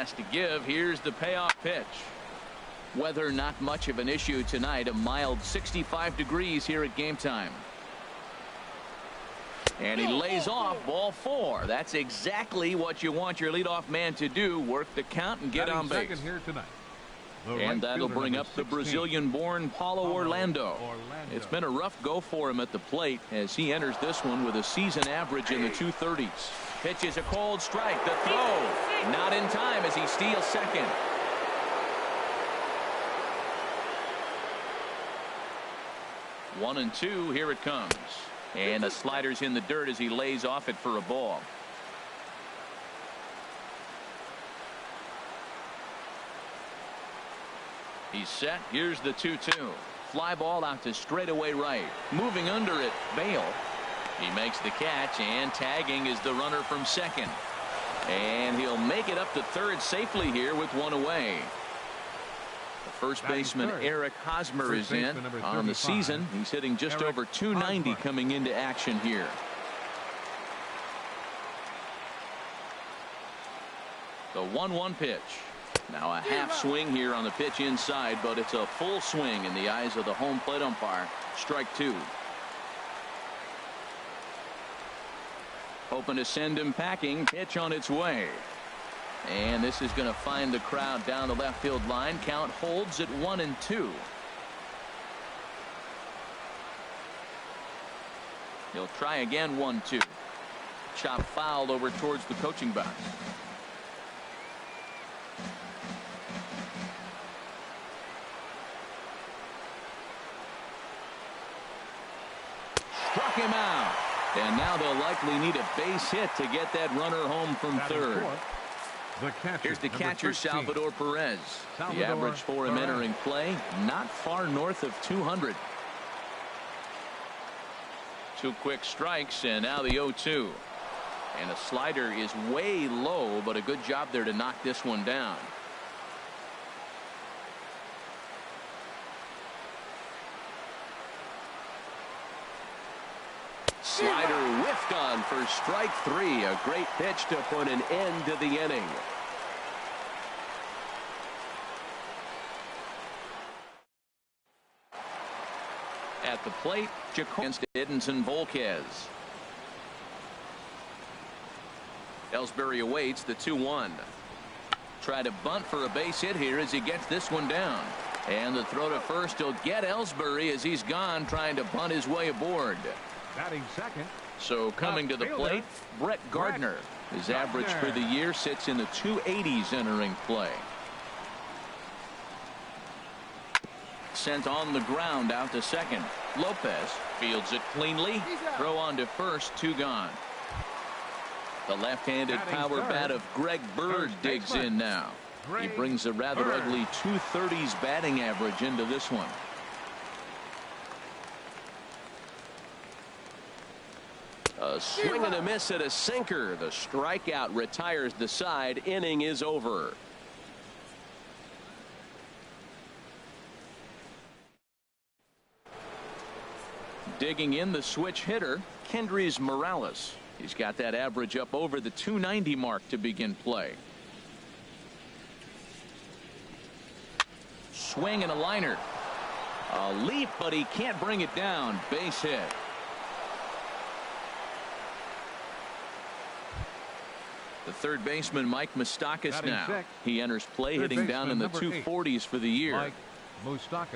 has to give. Here's the payoff pitch. Weather not much of an issue tonight. A mild 65 degrees here at game time. And he lays off ball 4. That's exactly what you want your leadoff man to do. Work the count and get on base. Here tonight. And that'll bring up the Brazilian-born Paulo Orlando. It's been a rough go for him at the plate as he enters this one with a season average in the 230s. Pitches a cold strike. The throw not in time as he steals second. One and two. Here it comes. And the slider's in the dirt as he lays off it for a ball. He's set. Here's the 2-2. Fly ball out to straightaway right. Moving under it, Bale. He makes the catch, and tagging is the runner from second. And he'll make it up to third safely here with one away. The first baseman Eric Hosmer is in. On the season, he's hitting just over 290 coming into action here. The 1-1 pitch. Now a half swing here on the pitch inside, but it's a full swing in the eyes of the home plate umpire. Strike 2. Hoping to send him packing. Pitch on its way. And this is going to find the crowd down the left field line. Count holds at 1-2. He'll try again. 1-2. Chop fouled over towards the coaching box. Struck him out. And now they'll likely need a base hit to get that runner home from third. Here's the catcher, Salvador Perez. The average for him entering play, not far north of 200. 2 quick strikes, and now the 0-2. And a slider is way low, but a good job there to knock this one down. Slider whiffed on for strike 3. A great pitch to put an end to the inning. At the plate, against Edinson Volquez. Ellsbury awaits the 2-1. Try to bunt for a base hit here as he gets this one down. And the throw to first will get Ellsbury as he's gone, trying to bunt his way aboard. Batting second. So coming to the plate, Brett Gardner. His average for the year sits in the 280s entering play. Sent on the ground out to second. Lopez fields it cleanly. Throw on to first. 2 gone. The left-handed power bat of Greg Bird digs in now. He brings a rather ugly 230s batting average into this one. A swing and a miss at a sinker. The strikeout retires the side. Inning is over. Digging in the switch hitter, Kendrys Morales. He's got that average up over the 290 mark to begin play. Swing and a liner. A leap, but he can't bring it down. Base hit. The third baseman, Mike Moustakas, now. He enters play hitting down in the 240s for the year. Mike Moustakas.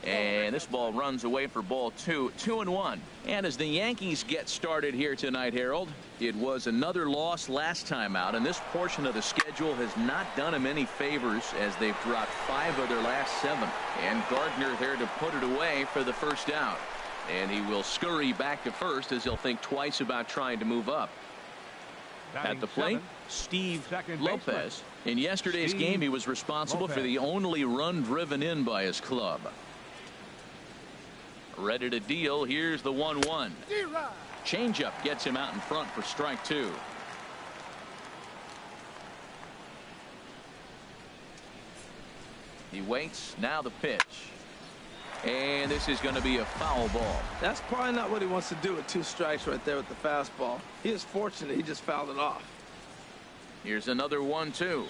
And this ball runs away for ball 2. 2-1. And as the Yankees get started here tonight, Harold, it was another loss last time out, and this portion of the schedule has not done them any favors as they've dropped 5 of their last 7. And Gardner there to put it away for the first out. And he will scurry back to first as he'll think twice about trying to move up. At the plate, Steve Lopez. In yesterday's game, he was responsible for the only run driven in by his club. Ready to deal. Here's the 1-1. Changeup gets him out in front for strike 2. He waits. Now the pitch. And this is going to be a foul ball. That's probably not what he wants to do with 2 strikes right there with the fastball. He is fortunate he just fouled it off. Here's another 1-2.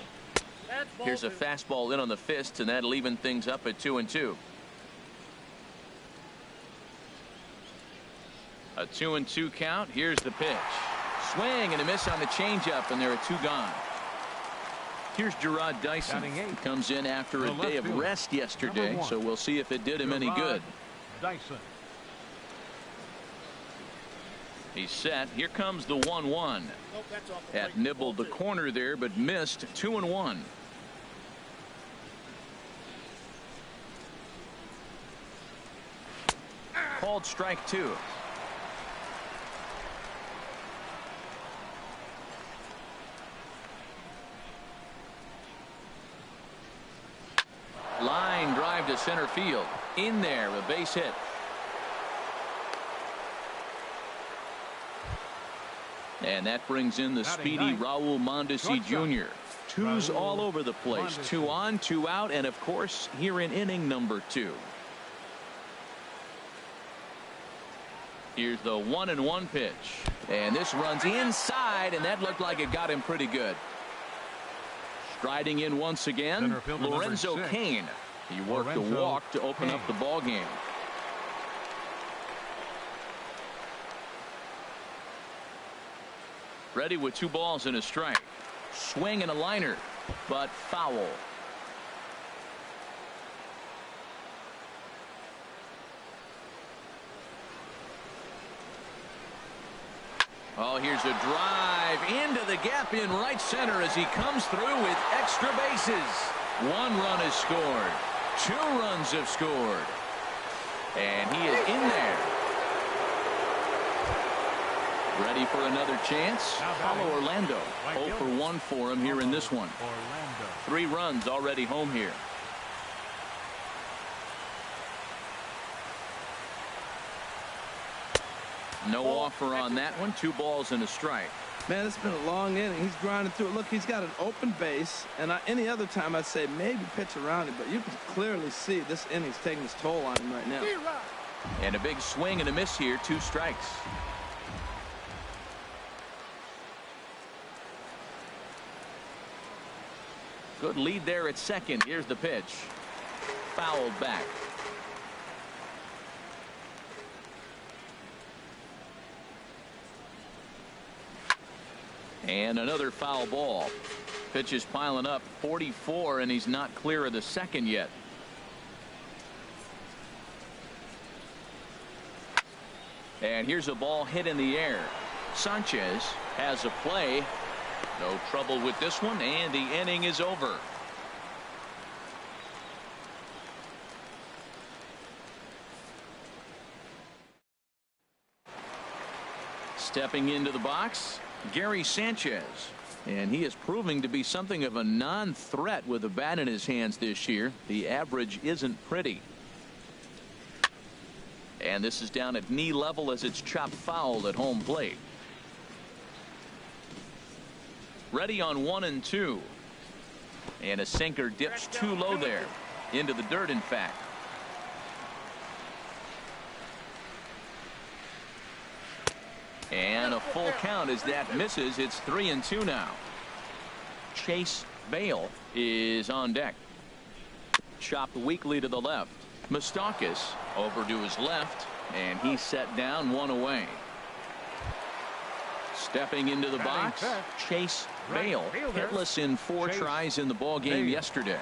Here's a fastball in on the fist, and that'll even things up at 2-2. A 2-2 count. Here's the pitch. Swing and a miss on the changeup, and there are 2 gone. Here's Gerard Dyson. He comes in after a day of rest yesterday, so we'll see if it did him any good. Dyson. He's set. Here comes the 1-1. Had nibbled the corner there, but missed. 2-1. Called strike 2. Line drive to center field. In there, a base hit. And that brings in the speedy Raul Mondesi Jr. 2's all over the place. 2 on, 2 out, and of course here in inning number 2. Here's the 1-1 pitch, and this runs inside, and that looked like it got him pretty good. Striding in once again, Lorenzo Cain. He worked the walk to open up the ball game. Ready with 2 balls and a strike. Swing and a liner, but foul. Oh, here's a drive into the gap in right center as he comes through with extra bases. 1 run is scored. 2 runs have scored. And he is in there. Ready for another chance? Follow Orlando. 0 for 1 for him here in this one. 3 runs already home here. No offer on that one. 2 balls and a strike. Man, it's been a long inning. He's grinding through it. Look, he's got an open base, and any other time I'd say maybe pitch around it, but you can clearly see this inning's taking its toll on him right now. And a big swing and a miss here. 2 strikes. Good lead there at second. Here's the pitch. Fouled back. And another foul ball. Pitch is piling up. 44, and he's not clear of the second yet. And here's a ball hit in the air. Sanchez has a play. No trouble with this one, and the inning is over. Stepping into the box, Gary Sanchez. And he is proving to be something of a non-threat with a bat in his hands this year. The average isn't pretty. And this is down at knee level as it's chopped foul at home plate. Ready on 1 and 2. And a sinker dips too low there. Into the dirt, in fact. And a full count as that misses. It's 3 and 2 now. Chase Bale is on deck. Chopped weakly to the left. Moustakas over to his left, and he's set down 1 away. Stepping into the box, Chase Bale, hitless in 4 tries in the ball game yesterday.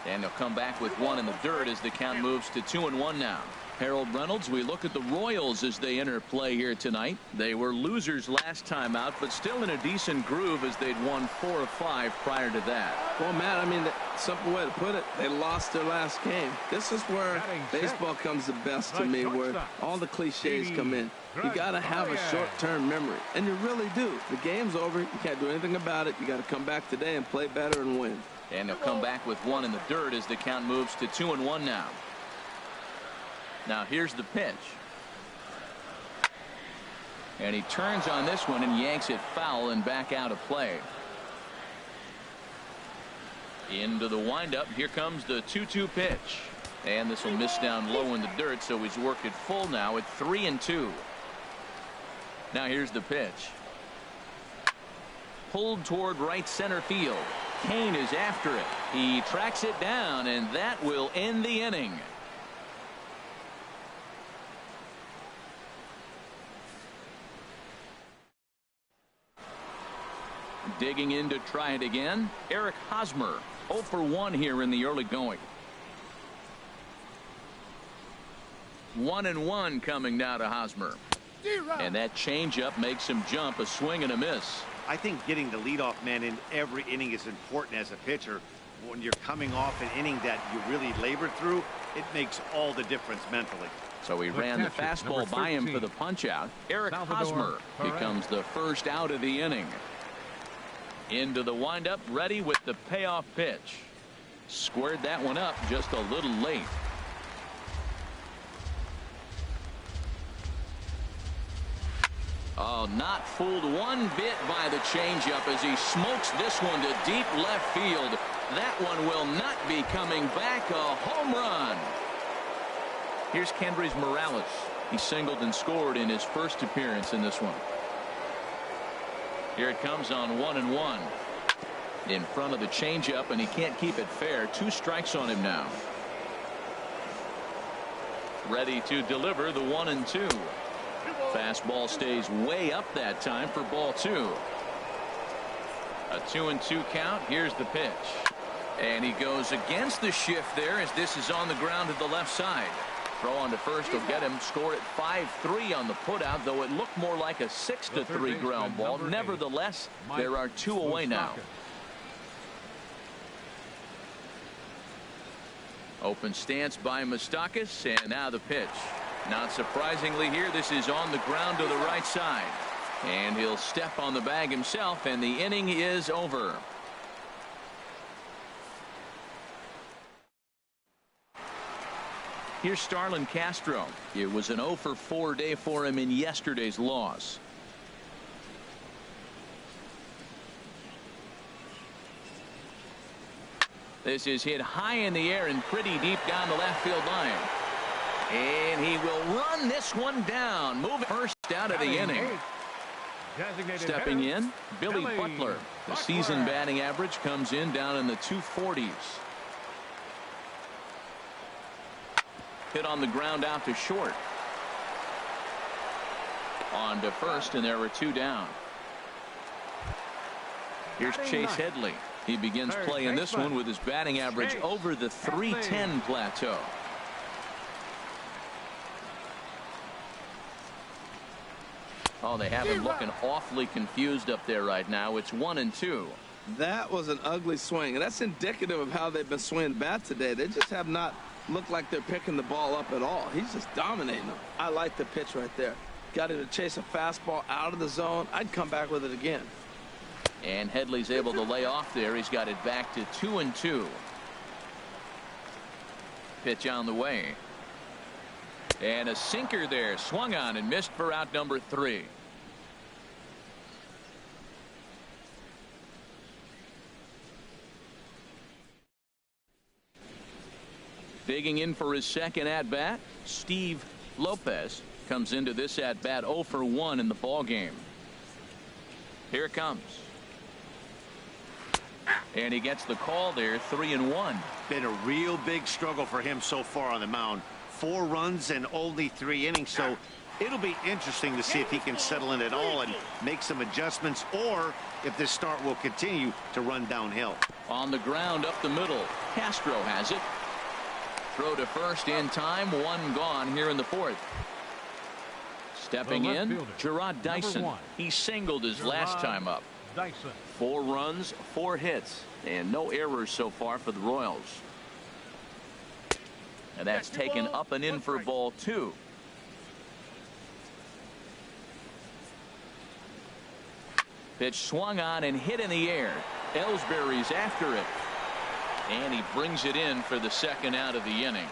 And they'll come back with 1 in the dirt as the count moves to 2 and 1 now. Harold Reynolds, we look at the Royals as they enter play here tonight. They were losers last time out, but still in a decent groove as they'd won 4 of 5 prior to that. Well, Matt, I mean, the simple way to put it, they lost their last game. This is where baseball comes the best to me, where all the cliches come in. You got to have a short-term memory, and you really do. The game's over. You can't do anything about it. You got to come back today and play better and win. And they'll come back with 1 in the dirt as the count moves to 2 and 1 now. Now here's the pitch. And he turns on this one and yanks it foul and back out of play. Into the windup. Here comes the 2-2 pitch. And this will miss down low in the dirt, so he's worked it full now at 3-2. Now here's the pitch. Pulled toward right center field. Kane is after it. He tracks it down, and that will end the inning. Digging in to try it again, Eric Hosmer. 0 for 1 here in the early going. 1-1 coming now to Hosmer. And that changeup makes him jump. A swing and a miss. I think getting the leadoff man in every inning is important as a pitcher. When you're coming off an inning that you really labored through, it makes all the difference mentally. So he ran the fastball by him for the punch out. Eric Hosmer becomes the first out of the inning. Into the windup, ready with the payoff pitch. Squared that one up just a little late. Oh, not fooled one bit by the changeup as he smokes this one to deep left field. That one will not be coming back. A home run. Here's Kendrys Morales. He singled and scored in his first appearance in this one. Here it comes on 1-1. In front of the changeup, and he can't keep it fair. 2 strikes on him now. Ready to deliver the 1-2. Fastball stays way up that time for ball 2. A 2-2 count. Here's the pitch. And he goes against the shift there as this is on the ground to the left side. Throw on to first will get him. Scored at 5-3 on the putout, though it looked more like a 6-3 ground ball. Nevertheless, there are 2 away now. Open stance by Moustakas, and now the pitch. Not surprisingly here, this is on the ground to the right side. And he'll step on the bag himself, and the inning is over. Here's Starlin Castro. It was an 0 for 4 day for him in yesterday's loss. This is hit high in the air and pretty deep down the left field line. And he will run this one down. Moving first out of the inning. Stepping in, Billy Butler. The season batting average comes in down in the 240s. Hit on the ground out to short. On to first, and there were 2 down. Here's Chase Headley. He begins play in this one with his batting average over the 310 plateau. Oh, they have him looking awfully confused up there right now. It's 1-2. That was an ugly swing, and that's indicative of how they've been swinging the bat today. They just have not looked like they're picking the ball up at all. He's just dominating them. I like the pitch right there. Got him to chase a fastball out of the zone. I'd come back with it again. And Headley's able to lay off there. He's got it back to 2-2. Pitch on the way. And a sinker there. Swung on and missed for out number 3. Digging in for his second at-bat, Steve Lopez comes into this at-bat 0 for 1 in the ball game. Here it comes. And he gets the call there. 3-1. Been a real big struggle for him so far on the mound. 4 runs and only 3 innings, so it'll be interesting to see if he can settle in at all and make some adjustments, or if this start will continue to run downhill. On the ground up the middle. Castro has it. Throw to first in time. 1 gone here in the 4th. Stepping in, Gerard Dyson. He singled his last time up. 4 runs, 4 hits, and no errors so far for the Royals. And that's taken up and in for ball 2. Pitch swung on and hit in the air. Ellsbury's after it. And he brings it in for the second out of the inning.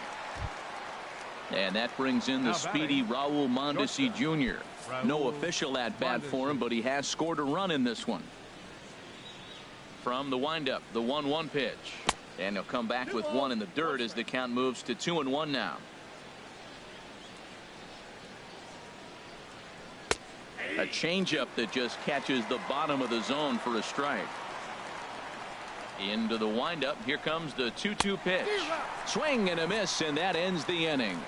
And that brings in the speedy Raul Mondesi Jr. No official at bat for him, but he has scored a run in this one. From the windup, the 1-1 pitch. And he'll come back with one in the dirt as the count moves to 2-1 now. A changeup that just catches the bottom of the zone for a strike. Into the windup. Here comes the 2-2 pitch. Swing and a miss, and that ends the inning.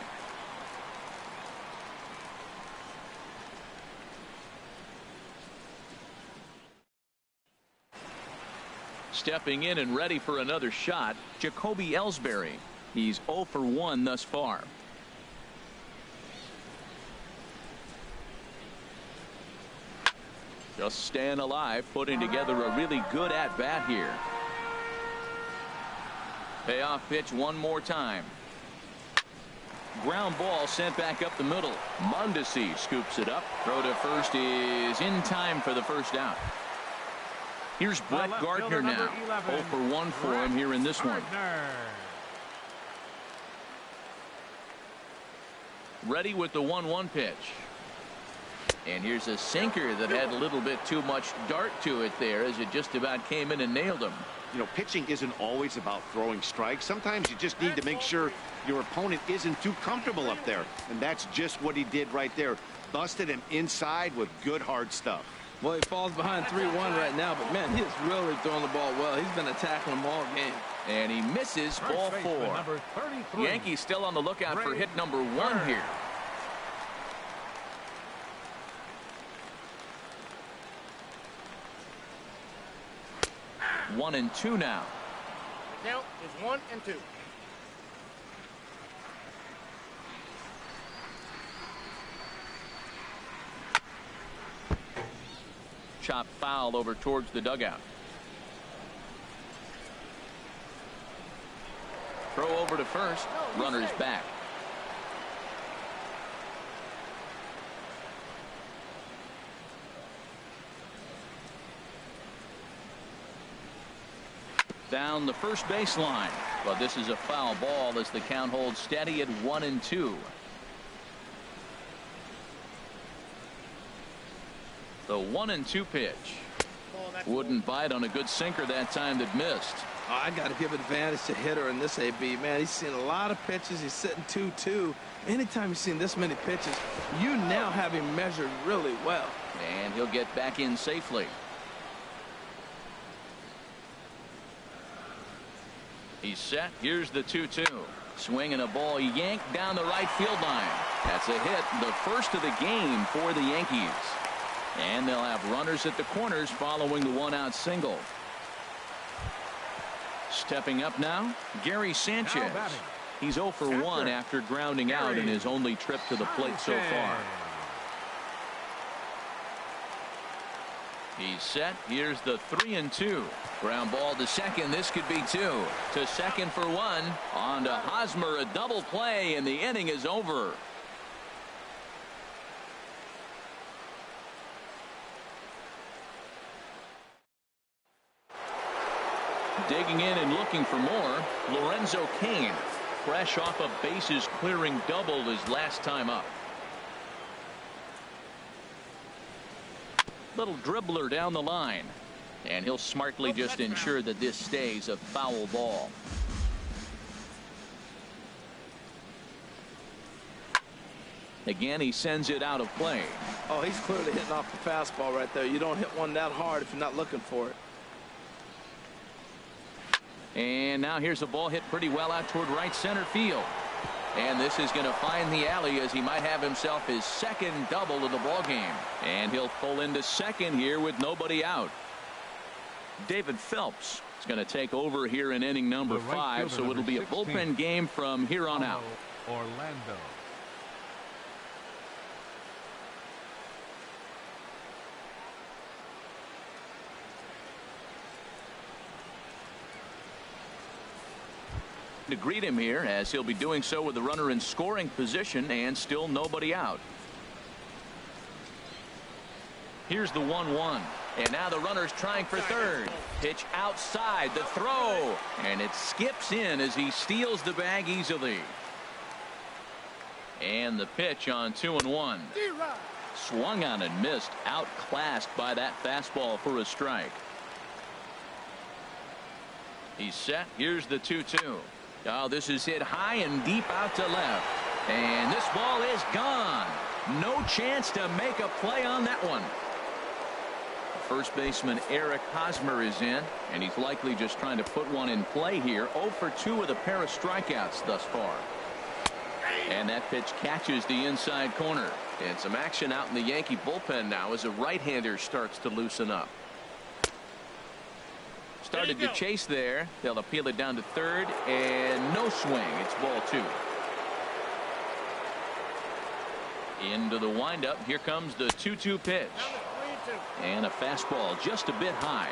Stepping in and ready for another shot, Jacoby Ellsbury. He's 0 for 1 thus far. Just staying alive, putting together a really good at-bat here. Payoff pitch one more time. Ground ball sent back up the middle. Mondesi scoops it up. Throw to first is in time for the first out. Here's Brett Gardner now. 0 for 1 for him here in this one. Ready with the 1-1 pitch. And here's a sinker that had a little bit too much dart to it there as it just about came in and nailed him. You know, pitching isn't always about throwing strikes. Sometimes you just need to make sure your opponent isn't too comfortable up there. And that's just what he did right there. Busted him inside with good hard stuff. Well, he falls behind 3-1 right now, but man, he is really throwing the ball well. He's been attacking them all game. And he misses ball 4. Yankees still on the lookout for hit number 1 here. One and 2 now. The count is 1 and 2. Chop foul over towards the dugout. Throw over to first. Runners back. Down the first baseline, but this is a foul ball as the count holds steady at 1 and 2. The 1 and 2 pitch. Wouldn't bite on a good sinker that time that missed. Oh, I got to give advantage to hitter in this AB. Man, he's seen a lot of pitches. He's sitting 2-2. Anytime you've seen this many pitches, you now have him measured really well. And he'll get back in safely. He's set. Here's the 2-2. Swing and a ball yanked down the right field line. That's a hit, the first of the game for the Yankees. And they'll have runners at the corners following the 1-out single. Stepping up now, Gary Sanchez. He's 0 for 1 after grounding out in his only trip to the plate so far. He's set. Here's the 3-2. Ground ball to second. This could be 2. To second for 1. On to Hosmer, a double play, and the inning is over. Digging in and looking for more, Lorenzo Cain, fresh off a bases clearing double his last time up. Little dribbler down the line, and he'll smartly just ensure that this stays a foul ball. Again, he sends it out of play. Oh, he's clearly hitting off the fastball right there. You don't hit one that hard if you're not looking for it. And now here's a ball hit pretty well out toward right center field. And this is going to find the alley as he might have himself his second double of the ball game. And he'll pull into second here with nobody out. David Phelps is going to take over here in inning number 5, so it'll be a bullpen game from here on out. Orlando. To greet him here, as he'll be doing so with the runner in scoring position and still nobody out. Here's the 1-1, and now the runner's trying for third. Pitch outside, the throw, and it skips in as he steals the bag easily. And the pitch on 2-1. Swung on and missed, outclassed by that fastball for a strike. He's set. Here's the 2-2. Oh, this is hit high and deep out to left. And this ball is gone. No chance to make a play on that one. First baseman Eric Hosmer is in, and he's likely just trying to put one in play here. 0 for 2 with a pair of strikeouts thus far. And that pitch catches the inside corner. And some action out in the Yankee bullpen now as a right-hander starts to loosen up. Started to chase there. They'll appeal it down to third, and no swing. It's ball 2. Into the windup. Here comes the 2-2 pitch. And a fastball just a bit high.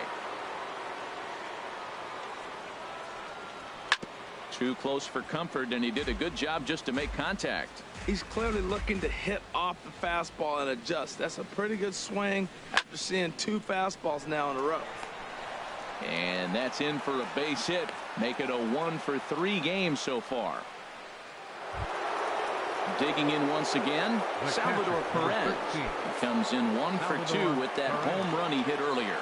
Too close for comfort, and he did a good job just to make contact. He's clearly looking to hit off the fastball and adjust. That's a pretty good swing after seeing 2 fastballs now in a row. And that's in for a base hit. Make it a 1 for 3 game so far. Digging in once again, Salvador Perez. He comes in 1 for 2 with that home run he hit earlier.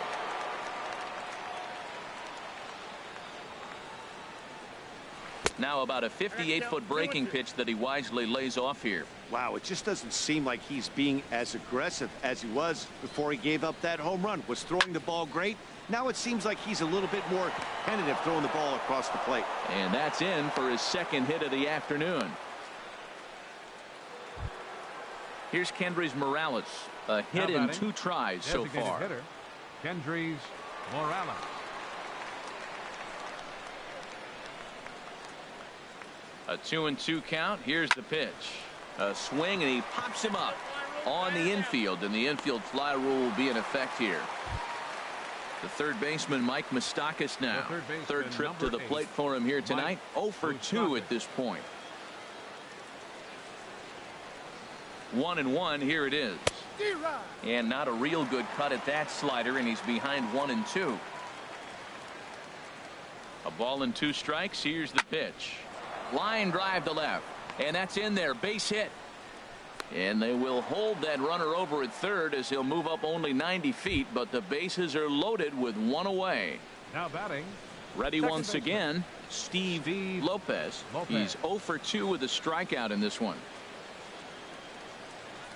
Now about a 58-foot breaking pitch that he wisely lays off here. Wow, it just doesn't seem like he's being as aggressive as he was before he gave up that home run. Was throwing the ball great. Now it seems like he's a little bit more tentative throwing the ball across the plate. And that's in for his second hit of the afternoon. Here's Kendrys Morales. A hit in 2 tries so far. Hitter, Kendrys Morales. A 2-2 count. Here's the pitch. A swing, and he pops him up on the infield, and the infield fly rule will be in effect here. The third baseman, Mike Moustakas, now. Third trip to the plate for him here tonight. 0 for 2 at this point. 1-1. Here it is. And not a real good cut at that slider, and he's behind 1-2. A ball and 2 strikes. Here's the pitch. Line drive to left, and that's in there. Base hit. And they will hold that runner over at third as he'll move up only 90 feet, but the bases are loaded with 1 away. Now batting. Ready once again, Steve Lopez. He's 0 for 2 with a strikeout in this one.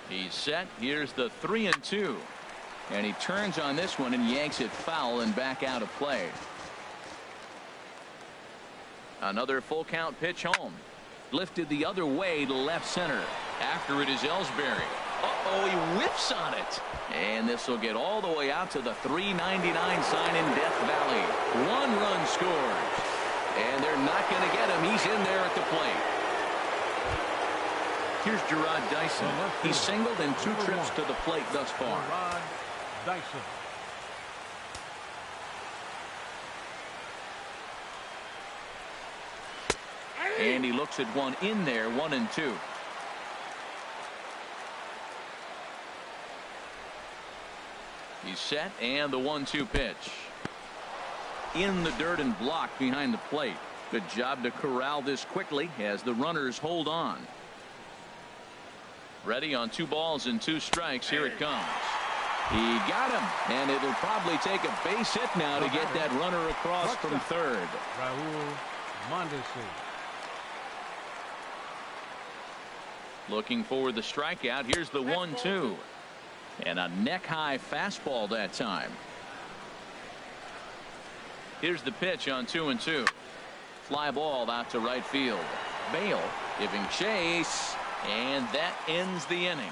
He's set. Here's the 3-2. And he turns on this one and yanks it foul and back out of play. Another full count pitch home. Lifted the other way to left center. After it is Ellsbury. Uh-oh, he whiffs on it. And this will get all the way out to the 399 sign in Death Valley. 1 run scores. And they're not going to get him. He's in there at the plate. Here's Gerard Dyson. He's singled in 2 trips to the plate thus far. Gerard Dyson. And he looks at one in there, 1-2. He's set, and the 1-2 pitch. In the dirt and blocked behind the plate. Good job to corral this quickly as the runners hold on. Ready on 2 balls and 2 strikes. Here it comes. He got him, and it'll probably take a base hit now to get that runner across from third. Raul Mondesi. Looking for the strikeout. Here's the 1-2. And a neck-high fastball that time. Here's the pitch on 2-2. Fly ball out to right field. Bale giving chase, and that ends the inning.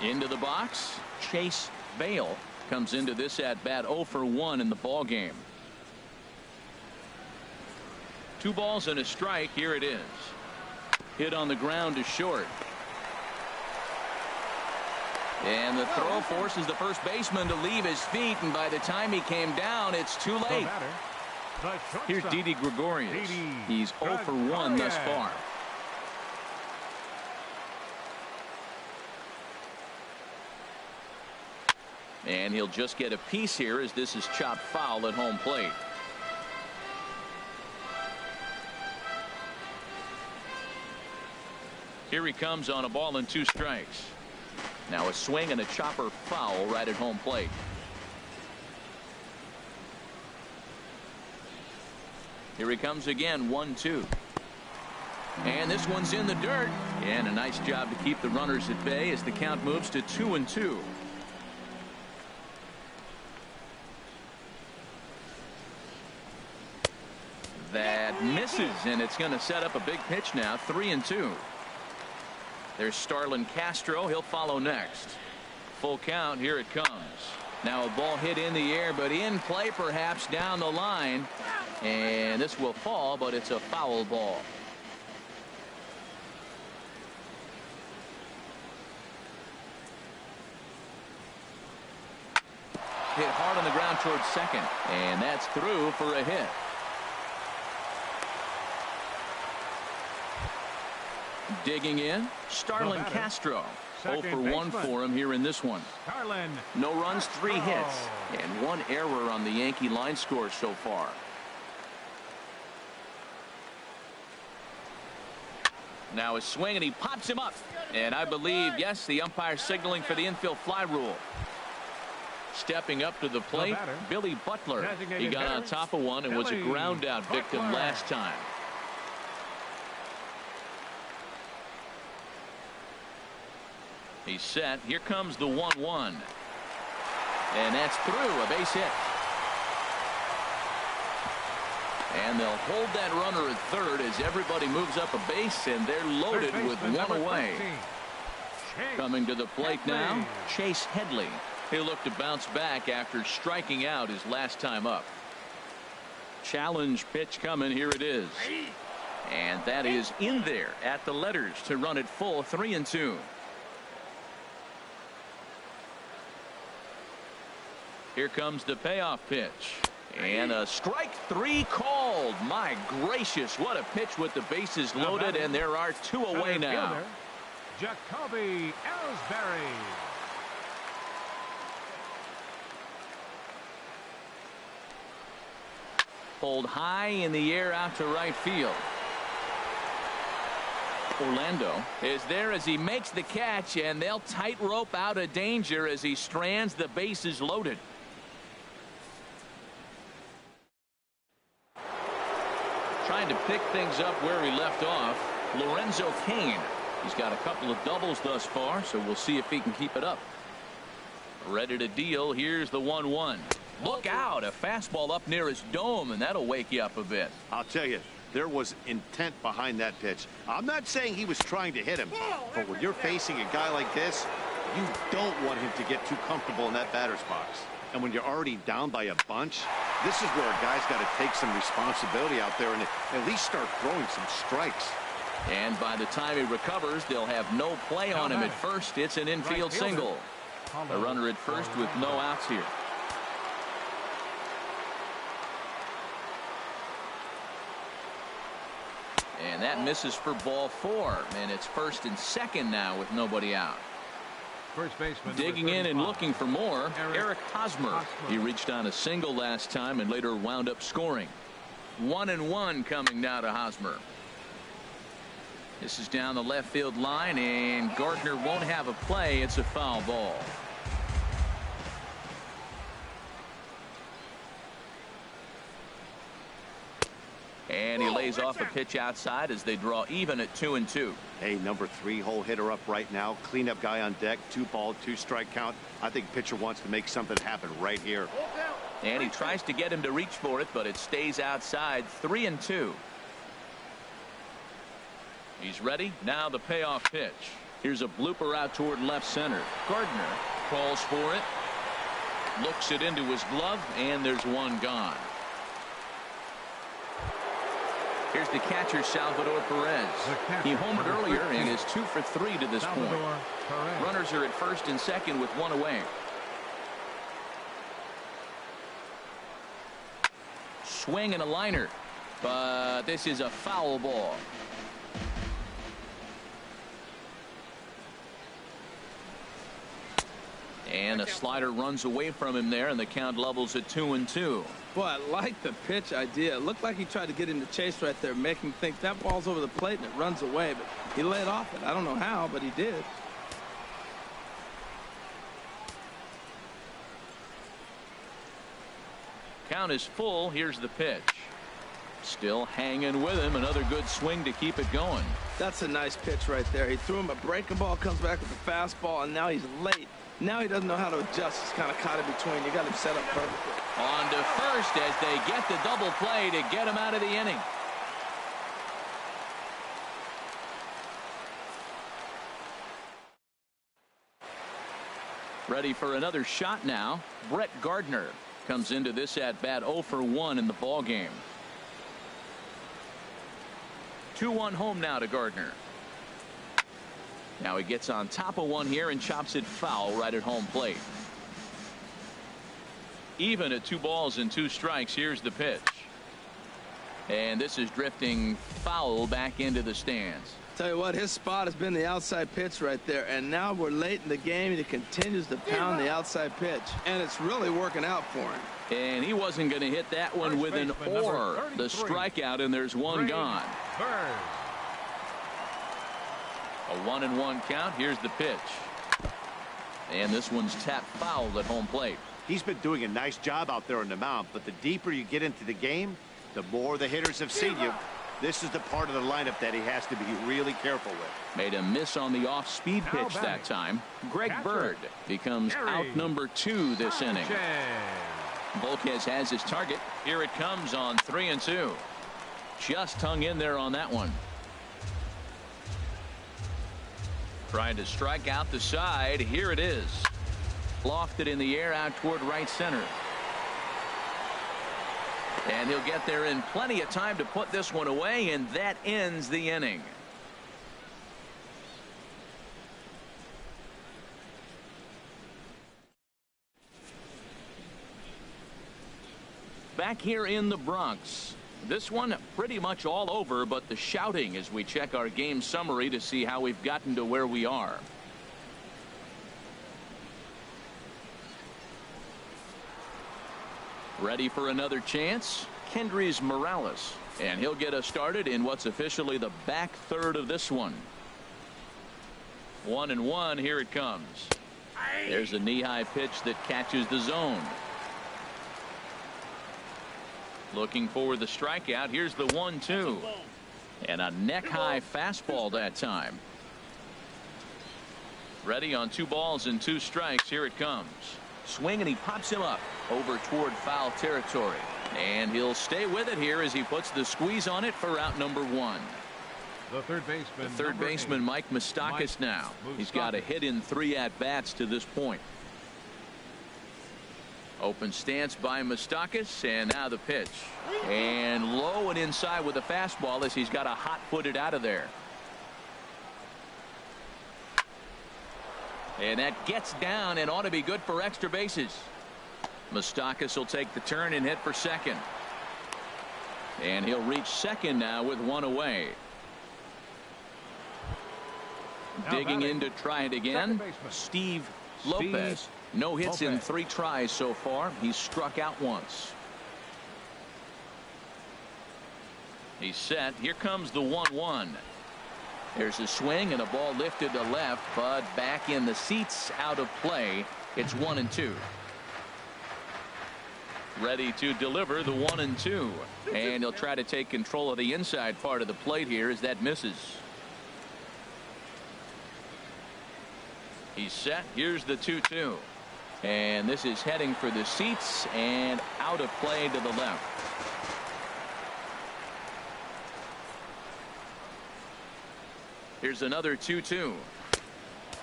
Into the box, Chase Bale comes into this at bat 0 for 1 in the ball game. 2 balls and a strike. Here it is. Hit on the ground to short. And the throw forces the first baseman to leave his feet, and by the time he came down, it's too late. Here's Didi Gregorius. He's 0 for 1 thus far. And he'll just get a piece here as this is chopped foul at home plate. Here he comes on a ball and 2 strikes. Now a swing and a chopper foul right at home plate. Here he comes again, 1-2. And this one's in the dirt. And a nice job to keep the runners at bay as the count moves to 2-2. That misses, and it's going to set up a big pitch now, 3-2. There's Starlin Castro. He'll follow next. Full count. Here it comes. Now a ball hit in the air, but in play perhaps down the line. And this will fall, but it's a foul ball. Hit hard on the ground towards second, and that's through for a hit. Digging in, Starlin Castro. 0 for 1 for him here in this one. No runs, 3 hits, and 1 error on the Yankee line score so far. Now a swing, and he pops him up. And I believe, yes, the umpire signaling for the infield fly rule. Stepping up to the plate, Billy Butler. He got on top of one and was a ground out victim last time. He's set. Here comes the 1-1. And that's through, a base hit. And they'll hold that runner at third as everybody moves up a base, and they're loaded with 1 away. Coming to the plate now, Chase Headley. He'll look to bounce back after striking out his last time up. Challenge pitch coming. Here it is. And that is in there at the letters to run it full, 3-2. Here comes the payoff pitch. And a strike 3 called. My gracious, what a pitch with the bases loaded, and there are 2 away now. Jacoby Ellsbury. Pulled high in the air out to right field. Orlando is there as he makes the catch, and they'll tightrope out of danger as he strands the bases loaded. Trying to pick things up where he left off, Lorenzo Cain. He's got a couple of doubles thus far, so we'll see if he can keep it up. Ready to deal. Here's the 1-1. Look out, a fastball up near his dome, and that'll wake you up a bit. I'll tell you, there was intent behind that pitch. I'm not saying he was trying to hit him, but when you're facing a guy like this, you don't want him to get too comfortable in that batter's box. And when you're already down by a bunch, this is where a guy's got to take some responsibility out there and at least start throwing some strikes. And by the time he recovers, they'll have no play on him at first. It's an infield single. A runner at first with no outs here. And that misses for ball 4. And it's first and second now with nobody out. First baseman digging in and looking for more, Eric Hosmer. He reached on a single last time and later wound up scoring. 1-1 coming now to Hosmer. This is down the left field line, and Gardner won't have a play. It's a foul ball. And he lays off a pitch outside as they draw even at 2-2. Hey, number 3 hole hitter up right now. Cleanup guy on deck. 2-ball, 2-strike count. I think pitcher wants to make something happen right here. And he tries to get him to reach for it, but it stays outside. 3-2. He's ready. Now the payoff pitch. Here's a blooper out toward left center. Gardner calls for it. Looks it into his glove, and there's one gone. Here's the catcher, Salvador Perez. He homered earlier and is 2 for 3 to this point. Runners are at first and second with 1 away. Swing and a liner, but this is a foul ball. And a slider runs away from him there, and the count levels at 2-2. Boy, I like the pitch idea. It looked like he tried to get into chase right there, making him think that ball's over the plate and it runs away, but he laid off it. I don't know how, but he did. Count is full. Here's the pitch. Still hanging with him. Another good swing to keep it going. That's a nice pitch right there. He threw him a breaking ball, comes back with a fastball, and now he's late. Now he doesn't know how to adjust. He's kind of caught in between. You got him set up perfectly. On to first as they get the double play to get him out of the inning. Ready for another shot now. Brett Gardner comes into this at bat 0 for 1 in the ball game. 2-1 home now to Gardner. Now he gets on top of one here and chops it foul right at home plate. Even at 2 balls and 2 strikes. Here's the pitch. And this is drifting foul back into the stands. Tell you what, his spot has been the outside pitch right there, and now we're late in the game and he continues to pound the outside pitch, and it's really working out for him. And he wasn't going to hit that one with an or. The strikeout, and there's one gone. A 1-1 count. Here's the pitch. And this one's tapped foul at home plate. He's been doing a nice job out there on the mound, but the deeper you get into the game, the more the hitters have seen you. This is the part of the lineup that he has to be really careful with. Made a miss on the off-speed pitch that time. Greg Bird becomes out number 2 this inning. Volquez has his target. Here it comes on 3-2. Just hung in there on that one. Trying to strike out the side. Here it is. Lofted in the air out toward right center. And he'll get there in plenty of time to put this one away, and that ends the inning. Back here in the Bronx. This one pretty much all over, but the shouting as we check our game summary to see how we've gotten to where we are. Ready for another chance? Kendrys Morales. And he'll get us started in what's officially the back third of this one. 1-1. Here it comes. There's a knee-high pitch that catches the zone. Looking for the strikeout. Here's the 1-2. And a neck-high fastball that time. Ready on 2 balls and 2 strikes. Here it comes. Swing, and he pops him up over toward foul territory. And he'll stay with it here as he puts the squeeze on it for out number 1. The third baseman, Mike Moustakas now. He's got a hit in 3 at-bats to this point. Open stance by Moustakas, and now the pitch. And low and inside with a fastball as he's got a hot-footed out of there. And that gets down and ought to be good for extra bases. Moustakas will take the turn and hit for second. And he'll reach second now with 1 away. Digging in to try it again. Steve Lopez. No hits in 3 tries so far. He's struck out once. He's set. Here comes the 1-1. There's a swing and a ball lifted to left, but back in the seats, out of play. It's 1-2. Ready to deliver the 1-2. And he'll try to take control of the inside part of the plate here as that misses. He's set. Here's the 2-2. And this is heading for the seats and out of play to the left. Here's another 2-2.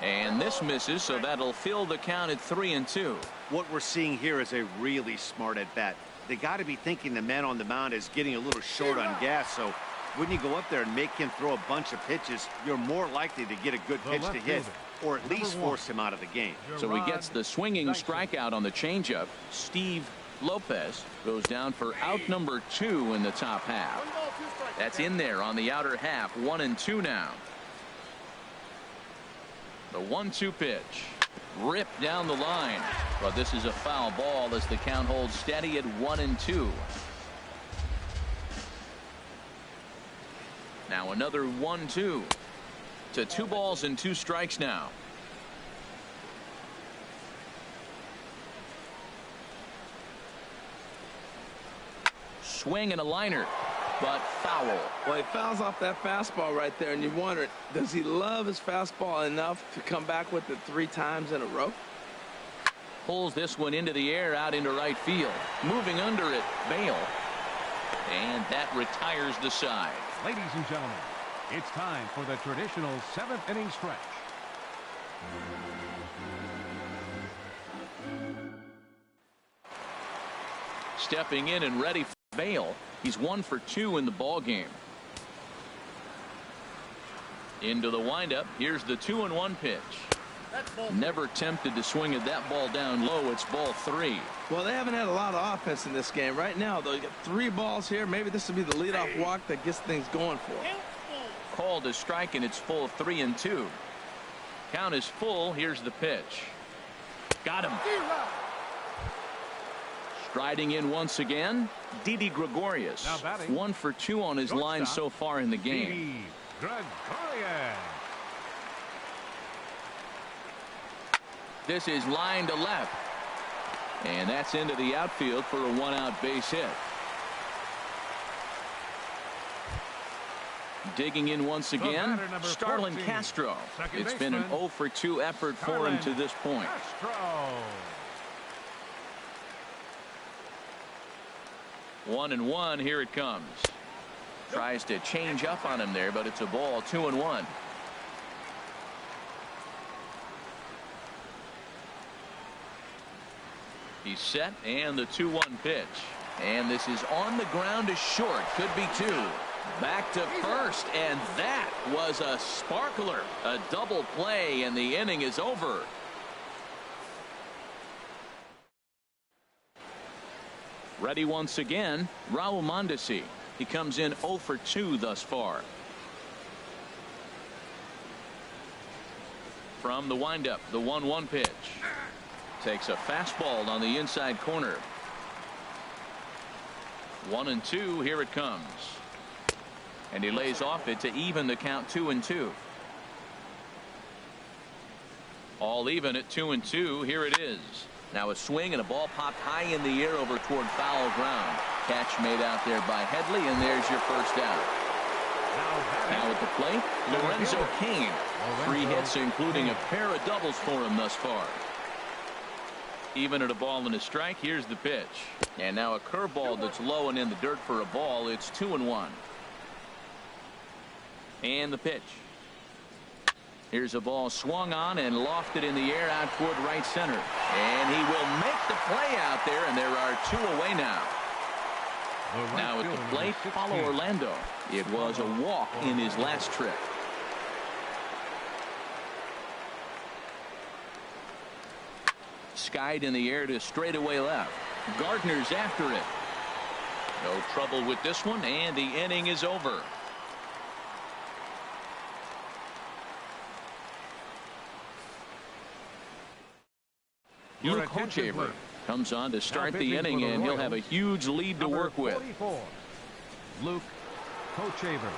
And this misses, so that'll fill the count at 3-2. What we're seeing here is a really smart at bat. They got to be thinking the man on the mound is getting a little short on gas, so when you go up there and make him throw a bunch of pitches, you're more likely to get a good pitch to hit, or at least force him out of the game. So he gets the swinging strikeout on the changeup. Steve Lopez goes down for out number 2 in the top half. That's in there on the outer half. 1-2 now. The 1-2 pitch. Ripped down the line. But this is a foul ball as the count holds steady at 1-2. Now another 1-2 to 2 balls and 2 strikes now. Swing and a liner, but foul. Well, he fouls off that fastball right there, and you wonder, does he love his fastball enough to come back with it 3 times in a row? Pulls this one into the air out into right field. Moving under it, Bale. And that retires the side. Ladies and gentlemen, it's time for the traditional 7th inning stretch. Stepping in and ready for Bale. He's 1 for 2 in the ball game. Into the windup. Here's the 2-1 pitch. Never tempted to swing at that ball down low. It's ball 3. Well, they haven't had a lot of offense in this game. Right now, though, you got 3 balls here. Maybe this will be the leadoff walk that gets things going for him. Called a strike, and it's full of 3-2. Count is full. Here's the pitch. Got him. Striding in once again, Didi Gregorius. 1 for 2 on his line so far in the game. Didi Gregorius. This is line to left. And that's into the outfield for a 1-out base hit. Digging in once again, Starlin Castro. It's been an 0 for 2 effort for him to this point. 1-1. Here it comes. Tries to change up on him there, but it's a ball. 2-1. He's set, and the 2-1 pitch. And this is on the ground to short. Could be 2. Back to first, and that was a sparkler. A double play, and the inning is over. Ready once again, Raul Mondesi. He comes in 0 for 2 thus far. From the windup, the 1-1 pitch. Takes a fastball on the inside corner. 1-2. Here it comes. And he lays off it to even the count 2-2. All even at 2-2. Here it is. Now a swing and a ball popped high in the air over toward foul ground. Catch made out there by Headley, and there's your first out. Now at the plate, Lorenzo Cain. 3 hits, including a pair of doubles for him thus far. Even at a ball and a strike. Here's the pitch. And now a curveball that's low and in the dirt for a ball. It's 2-1. And the pitch. Here's a ball swung on and lofted in the air out toward right center. And he will make the play out there, and there are 2 away now. Now at the plate, Paulo Orlando. It was a walk in his last trip. Skied in the air to straightaway left. Gardner's after it. No trouble with this one, and the inning is over. Luke Hochevar comes on to start the inning, and he'll have a huge lead to work with. 44, Luke Hochevar.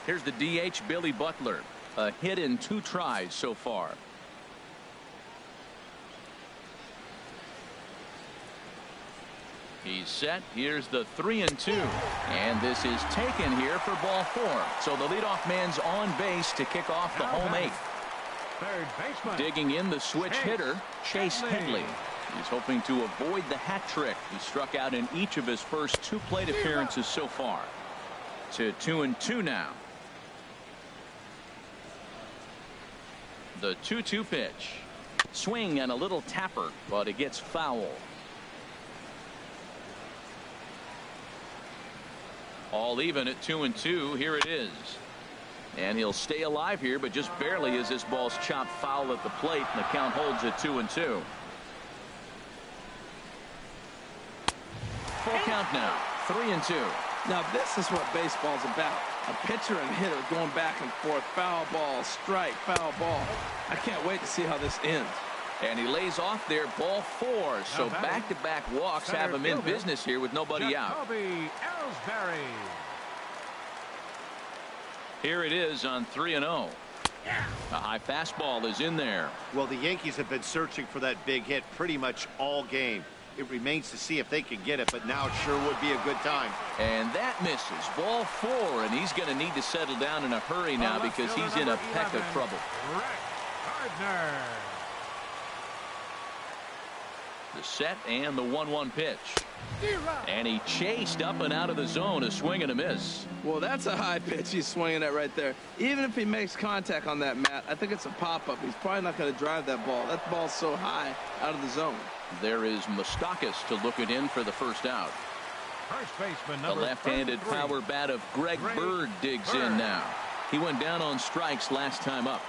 Here's the DH, Billy Butler. A hit in 2 tries so far. He's set. Here's the 3-2. And this is taken here for ball 4. So the leadoff man's on base to kick off the home 8th. Third baseman. Digging in the switch hitter, Chase Headley. He's hoping to avoid the hat trick. He struck out in each of his first 2 plate appearances so far. To 2-2 now. The 2-2 pitch. Swing and a little tapper, but it gets foul. All even at 2-2. Here it is. And he'll stay alive here, but just barely as this ball's chopped foul at the plate, and the count holds at 2-2. Full count now. 3-2. Now this is what baseball's about. A pitcher and hitter going back and forth. Foul ball, strike, foul ball. I can't wait to see how this ends. And he lays off there, ball 4. So back-to-back walks have him in business here with nobody out. Here it is on 3-0. A high fastball is in there. Well, the Yankees have been searching for that big hit pretty much all game. It remains to see if they can get it, but now it sure would be a good time. And that misses. Ball 4, and he's going to need to settle down in a hurry now because he's in a peck of trouble. The set and the 1-1 pitch. And he chased up and out of the zone, a swing and a miss. Well, that's a high pitch he's swinging at right there. Even if he makes contact on that, Matt, I think it's a pop-up. He's probably not going to drive that ball. That ball's so high out of the zone. There is Moustakas to look it in for the first out. First baseman, the left-handed power bat of Greg Bird digs in now. He went down on strikes last time up.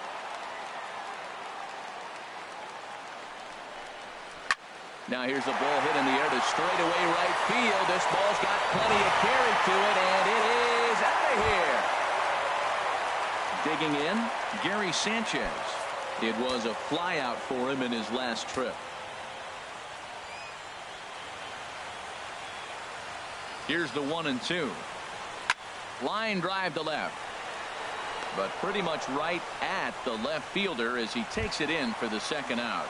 Now here's a ball hit in the air to straightaway right field. This ball's got plenty of carry to it, and it is out of here. Digging in, Gary Sanchez. It was a flyout for him in his last trip. Here's the 1-2. Line drive to left. But pretty much right at the left fielder as he takes it in for the second out.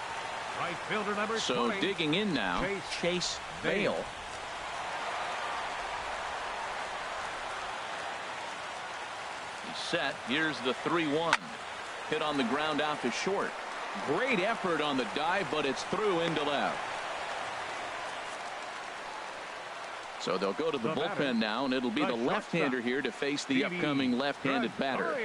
Right fielder number 20. So digging in now, Chase Bale. He's set. Here's the 3-1. Hit on the ground out to short. Great effort on the dive, but it's through into left. So they'll go to the bullpen now, and it'll be the left-hander here to face the upcoming left-handed batter.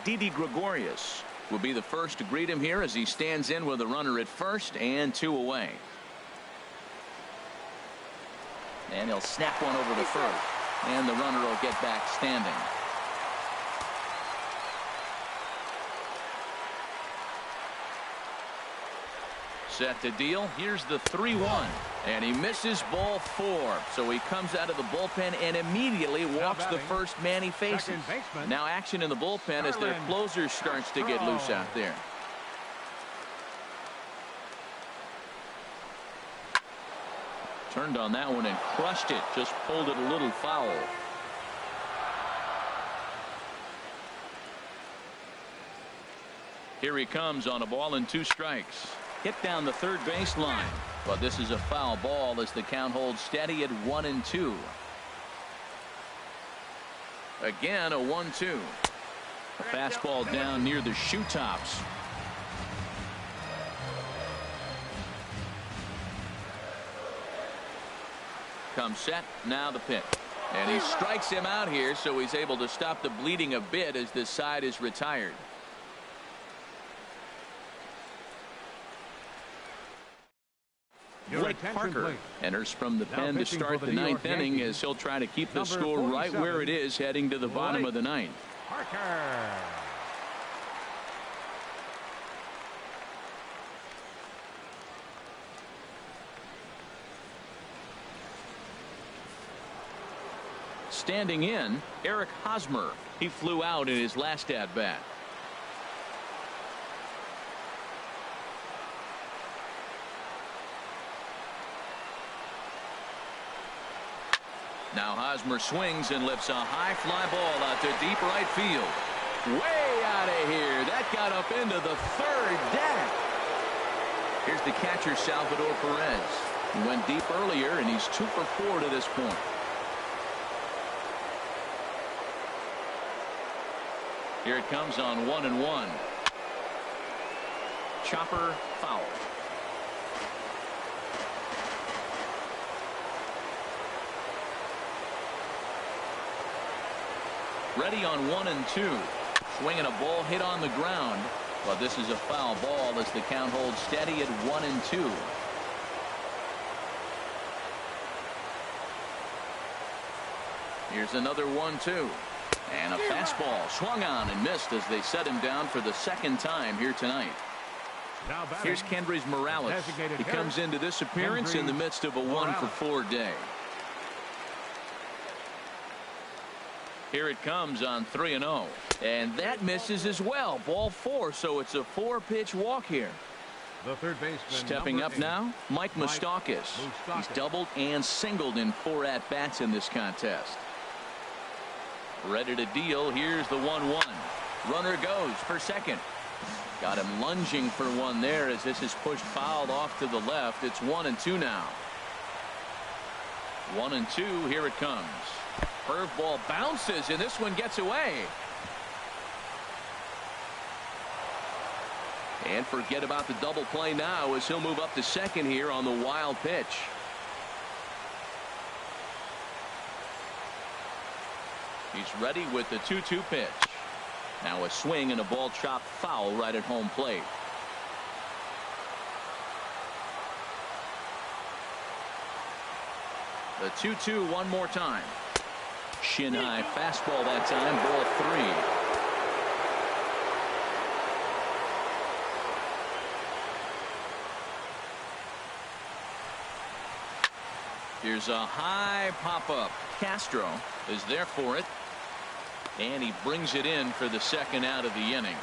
Didi Gregorius will be the first to greet him here as he stands in with a runner at first and 2 away. And he'll snap one over to first. And the runner will get back standing. Set to deal. Here's the 3-1. And he misses ball 4. So he comes out of the bullpen and immediately walks the first man he faces. Now action in the bullpen as their closer starts to get loose out there. Turned on that one and crushed it. Just pulled it a little foul. Here he comes on a ball and 2 strikes. Hit down the third baseline. But this is a foul ball as the count holds steady at 1-2. Again a 1-2. A fastball down near the shoe tops. Comes set, now the pitch. And he strikes him out here, so he's able to stop the bleeding a bit as this side is retired. Blake Parker enters from the pen to start the 9th inning as he'll try to keep the score right where it is heading to the bottom of the 9th. Parker. Standing in, Eric Hosmer. He flew out in his last at-bat. Now Hosmer swings and lifts a high fly ball out to deep right field. Way out of here. That got up into the third deck. Here's the catcher, Salvador Perez. He went deep earlier, and he's 2 for 4 to this point. Here it comes on 1-1. Chopper foul. Ready on 1-2. Swinging a ball hit on the ground. But this is a foul ball as the count holds steady at 1-2. Here's another 1-2. And a fastball swung on and missed as they set him down for the second time here tonight. Here's Kendrys Morales. He comes into this appearance in the midst of a 1-for-4 day. Here it comes on 3-0. And that misses as well. Ball 4, so it's a 4-pitch walk here. The third baseman, stepping up now, Mike Moustakas. He's doubled and singled in 4 at-bats in this contest. Ready to deal. Here's the 1-1. Runner goes for second. Got him lunging for one there as this is pushed fouled off to the left. It's 1-2 now. 1-2. Here it comes. Curveball bounces, and this one gets away. And forget about the double play now as he'll move up to second here on the wild pitch. He's ready with the 2-2 pitch. Now a swing and a ball chopped foul right at home plate. The 2-2 one more time. Shin high fastball that time. Ball 3. Here's a high pop-up. Castro is there for it. And he brings it in for the second out of the inning.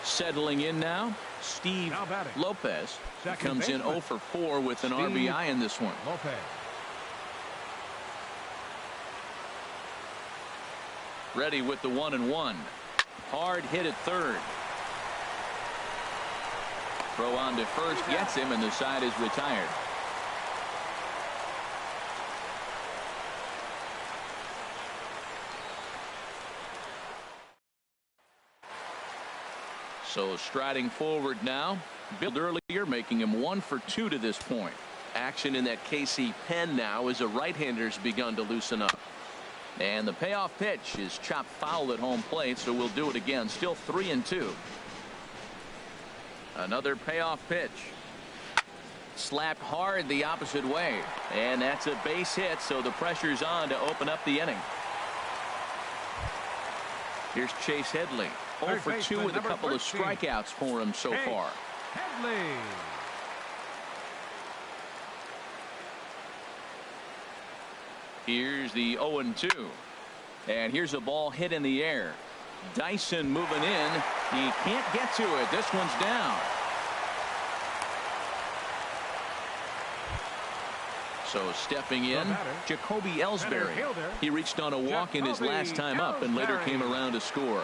Settling in now, Steve Lopez. He comes in 0 for 4 with an RBI in this one. Lopez. Ready with the 1-1. Hard hit at third. Throw on to first gets him, and the side is retired. So striding forward now, Bill earlier, making him 1 for 2 to this point. Action in that KC pen now as a right-hander's begun to loosen up. And the payoff pitch is chopped foul at home plate, so we'll do it again. Still 3-2. Another payoff pitch. Slapped hard the opposite way. And that's a base hit, so the pressure's on to open up the inning. Here's Chase Headley. 0 for 2 with a couple of strikeouts for him so far. Headley. Here's the 0-2. And here's a ball hit in the air. Dyson moving in. He can't get to it. This one's down. So stepping in, Jacoby Ellsbury. He reached on a walk in his last time up and later came around to score.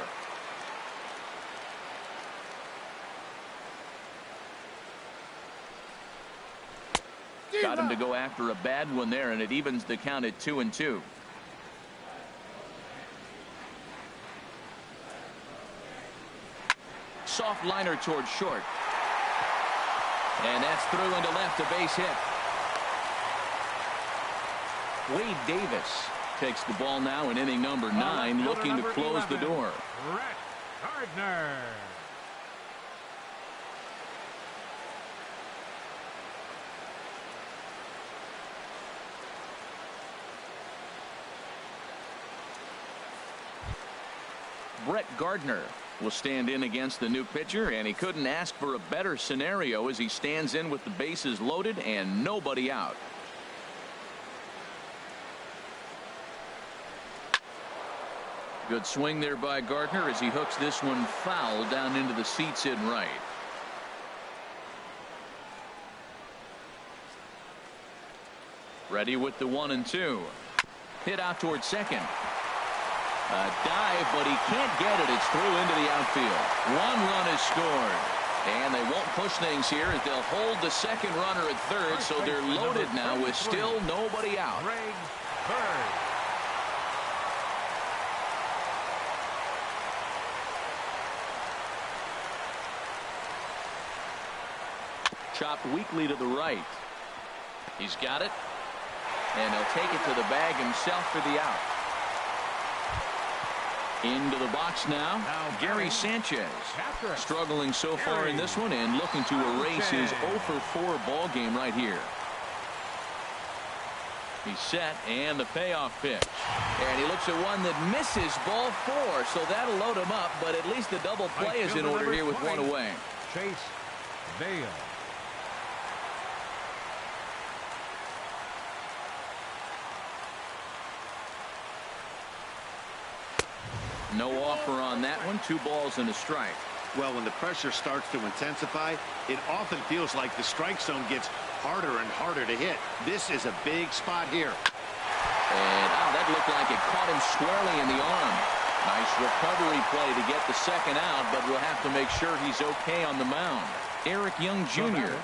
Got him to go after a bad one there, and it evens the count at 2-2. Soft liner towards short. And that's through into left, a base hit. Wade Davis takes the ball now in inning number 9, looking to close the door. Brett Gardner. Brett Gardner will stand in against the new pitcher, and he couldn't ask for a better scenario as he stands in with the bases loaded and nobody out. Good swing there by Gardner as he hooks this one foul down into the seats in right. Ready with the 1-2. Hit out towards second. A dive, but he can't get it. It's through into the outfield. 1 run is scored. And they won't push things here as they'll hold the second runner at third, so they're loaded now with still nobody out. Chopped weakly to the right. He's got it. And he'll take it to the bag himself for the out. Into the box now, Gary Sanchez. Struggling so far in this one and looking to erase his 0 for 4 ball game right here. He's set, and the payoff pitch. And he looks at one that misses, ball 4. So that'll load him up, but at least the double play is in order here with 1 away. Chase Vale. No offer on that one. 2 balls and a strike. Well, when the pressure starts to intensify, it often feels like the strike zone gets harder and harder to hit. This is a big spot here. And that looked like it caught him squarely in the arm. Nice recovery play to get the second out, but we'll have to make sure he's okay on the mound. Eric Young Jr.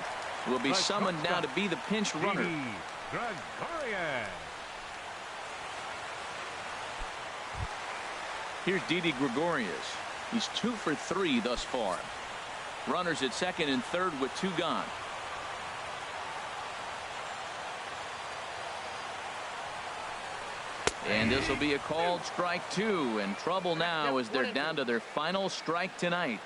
will be summoned now to be the pinch runner. Here's Didi Gregorius. He's 2 for 3 thus far. Runners at second and third with 2 gone. And this will be a called strike 2, and trouble now as they're down to their final strike tonight.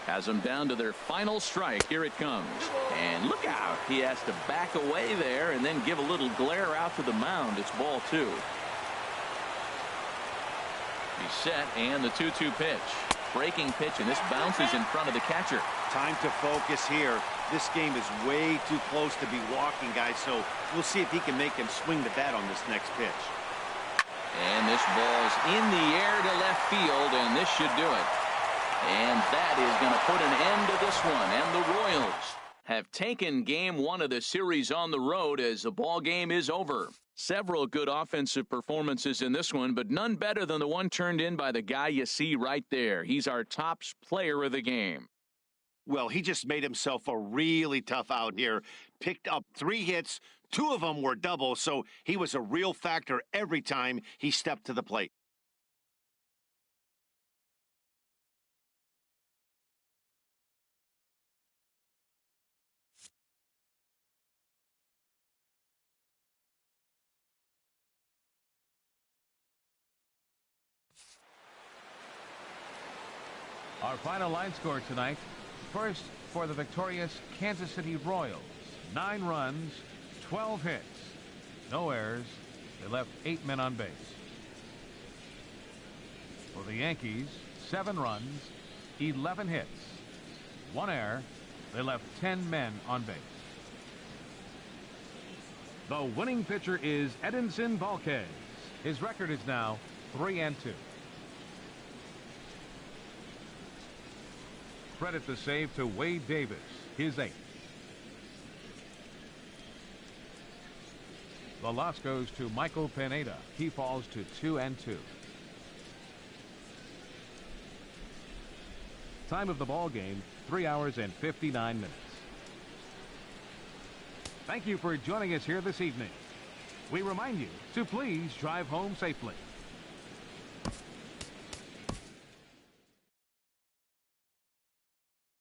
Has them down to their final strike. Here it comes. And look out. He has to back away there and then give a little glare out to the mound. It's ball 2. He's set, and the 2-2 pitch. Breaking pitch, and this bounces in front of the catcher. Time to focus here. This game is way too close to be walking, guys, so we'll see if he can make him swing the bat on this next pitch. And this ball's in the air to left field, and this should do it. And that is going to put an end to this one, and the Royals have taken game 1 of the series on the road as the ball game is over. Several good offensive performances in this one, but none better than the one turned in by the guy you see right there. He's our top player of the game. Well, he just made himself a really tough out here. Picked up 3 hits. 2 of them were doubles, so he was a real factor every time he stepped to the plate. Our final line score tonight. First, for the victorious Kansas City Royals, 9 runs, 12 hits, no errors. They left 8 men on base. For the Yankees, 7 runs, 11 hits, 1 error. They left 10 men on base. The winning pitcher is Edinson Volquez. His record is now 3-2. Credit the save to Wade Davis, his 8th. The loss goes to Michael Pineda. He falls to 2-2. Time of the ball game, 3 hours and 59 minutes. Thank you for joining us here this evening. We remind you to please drive home safely.